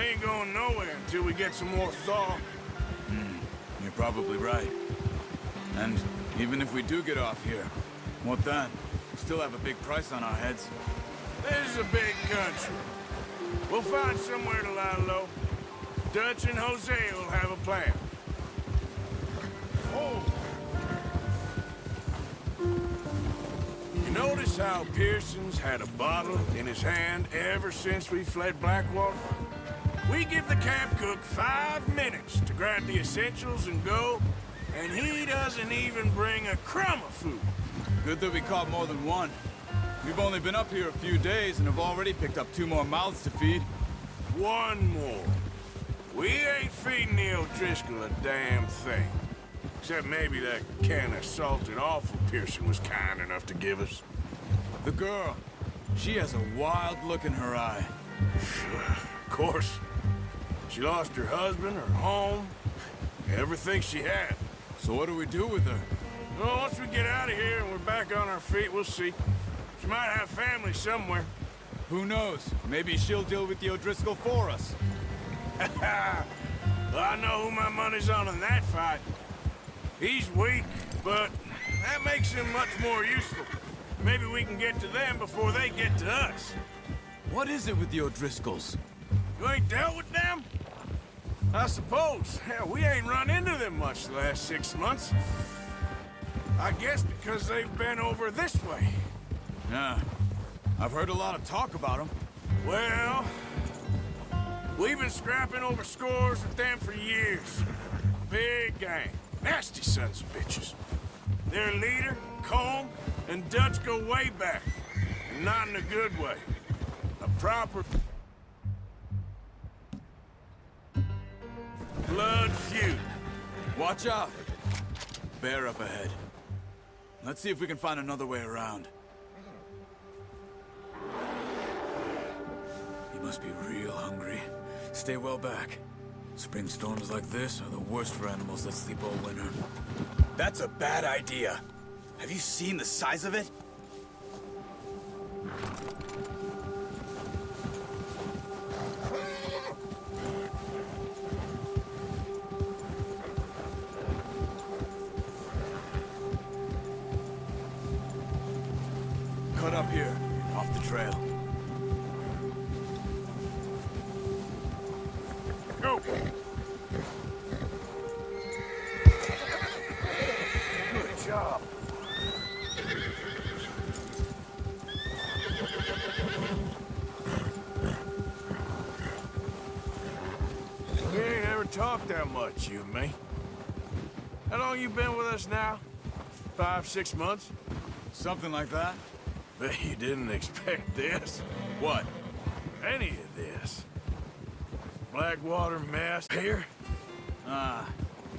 They ain't going nowhere until we get some more thaw. You're probably right. And even if we do get off here, what then? We still have a big price on our heads. This is a big country. We'll find somewhere to lie low. Dutch and Hosea will have a plan. Oh! You notice how Pearson's had a bottle in his hand ever since we fled Blackwater? We give the camp cook 5 minutes to grab the essentials and go, and he doesn't even bring a crumb of food. Good that we caught more than one. We've only been up here a few days and have already picked up 2 more mouths to feed. 1 more. We ain't feeding the O'Driscoll a damn thing. Except maybe that can of salted offal Pearson was kind enough to give us. The girl, she has a wild look in her eye. Of course. She lost her husband, her home, everything she had. So what do we do with her? Well, once we get out of here and we're back on our feet, we'll see. She might have family somewhere. Who knows? Maybe she'll deal with the O'Driscoll for us. Well, I know who my money's on in that fight. He's weak, but that makes him much more useful. Maybe we can get to them before they get to us. What is it with the O'Driscolls? You ain't dealt with them? I suppose. Hell, we ain't run into them much the last 6 months. I guess because they've been over this way. Yeah. I've heard a lot of talk about them. Well, we've been scrapping over scores with them for years. Big gang. Nasty sons of bitches. Their leader, Colm, and Dutch go way back. And not in a good way. A proper blood feud. Watch out! Bear up ahead. Let's see if we can find another way around. You must be real hungry. Stay well back. Spring storms like this are the worst for animals that sleep all winter. That's a bad idea. Have you seen the size of it? Cut up here, off the trail. Go! Good job. We ain't ever talked that much, you and me. How long you been with us now? 5, 6 months? Something like that? Bet you didn't expect this. What? Any of this. Blackwater mess here?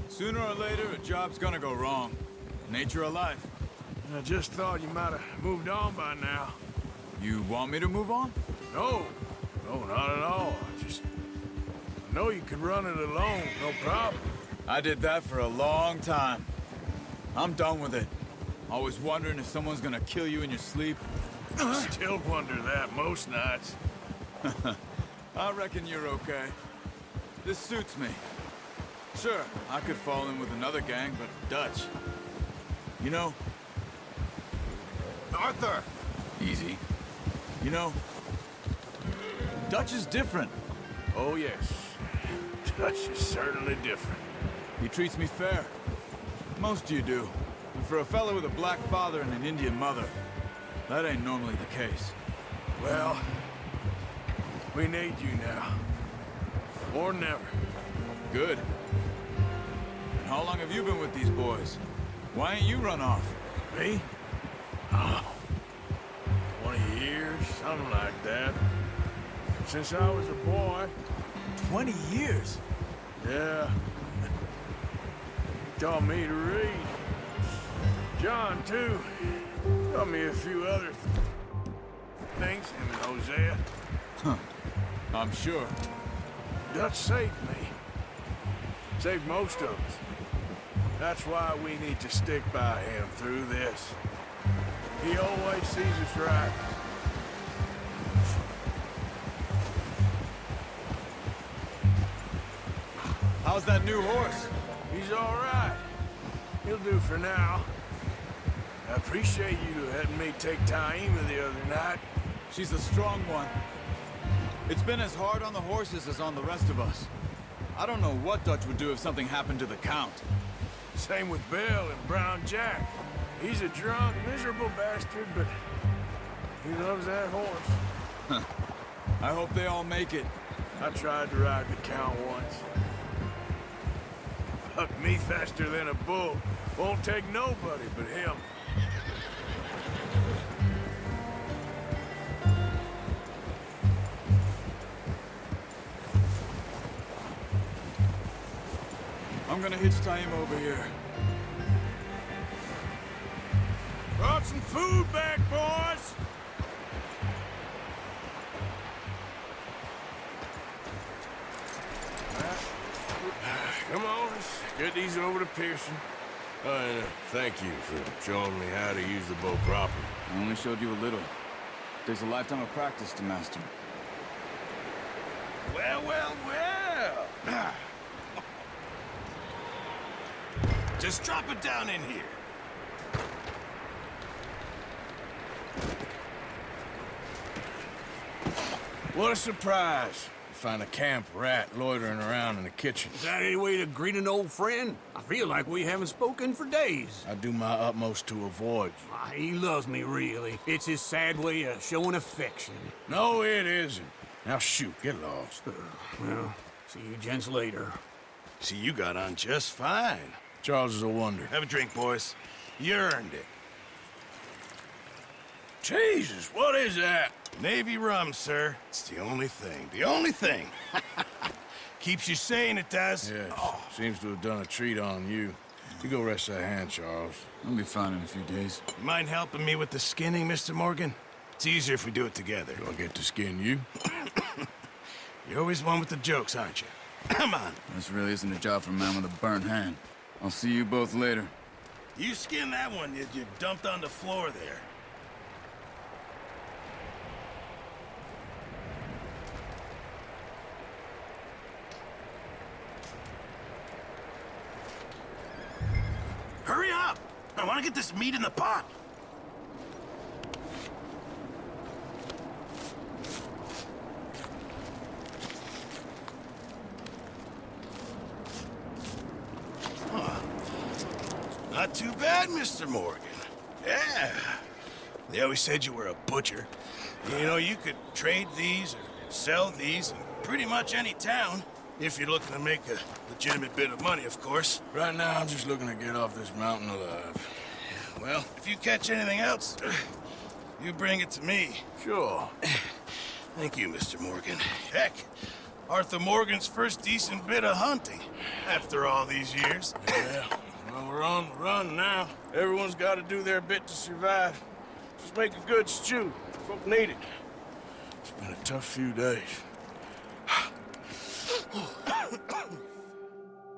Sooner or later, a job's gonna go wrong. Nature of life. I just thought you might have moved on by now. You want me to move on? No. No, not at all. I know you could run it alone, no problem. I did that for a long time. I'm done with it. Always wondering if someone's gonna kill you in your sleep. Still wonder that most nights. I reckon you're okay. This suits me. Sure, I could fall in with another gang, but Dutch. You know... Arthur! Easy. You know... Dutch is different. Oh, yes. Dutch is certainly different. He treats me fair. Most of you do. And for a fellow with a black father and an Indian mother, that ain't normally the case. Well, we need you now. Or never. Good. And how long have you been with these boys? Why ain't you run off? Me? Oh, 20 years, something like that. Since I was a boy. 20 years? Yeah. Taught me to read. John, too. Taught me a few other things, him and Hosea. Huh. I'm sure. Dutch saved me. Saved most of us. That's why we need to stick by him through this. He always sees us right. How's that new horse? He's all right. He'll do for now. I appreciate you letting me take Taima the other night. She's a strong one. It's been as hard on the horses as on the rest of us. I don't know what Dutch would do if something happened to the Count. Same with Bill and Brown Jack. He's a drunk, miserable bastard, but he loves that horse. I hope they all make it. I tried to ride the Count once. Bucked me faster than a bull. Won't take nobody but him. I'm gonna hitch Taima over here. Brought some food back, boys! Come on, let's get these over to Pearson. And thank you for showing me how to use the bow properly. I only showed you a little. Takes a lifetime of practice to master. Well, well, well! Just drop it down in here. What a surprise. You find a camp rat loitering around in the kitchen. Is that any way to greet an old friend? I feel like we haven't spoken for days. I do my utmost to avoid you. He loves me, really. It's his sad way of showing affection. No, it isn't. Now shoot, get lost. Well, see you gents later. See, you got on just fine. Charles is a wonder. Have a drink, boys. You earned it. Jesus, what is that? Navy rum, sir. It's the only thing. The only thing. Keeps you sane, it does. Yes, seems to have done a treat on you. You go rest that hand, Charles. I'll be fine in a few days. You mind helping me with the skinning, Mr. Morgan? It's easier if we do it together. Do I get to skin you? You're always one with the jokes, aren't you? Come on. This really isn't a job for a man with a burnt hand. I'll see you both later. You skin that one you dumped on the floor there. Hurry up! I want to get this meat in the pot. Not too bad, Mr. Morgan. Yeah. They always said you were a butcher. You know, you could trade these or sell these in pretty much any town. If you're looking to make a legitimate bit of money, of course. Right now, I'm just looking to get off this mountain alive. Well, if you catch anything else, you bring it to me. Sure. Thank you, Mr. Morgan. Heck, Arthur Morgan's first decent bit of hunting after all these years. Yeah. Well, we're on the run now. Everyone's got to do their bit to survive. Just make a good stew. Folk need it. It's been a tough few days.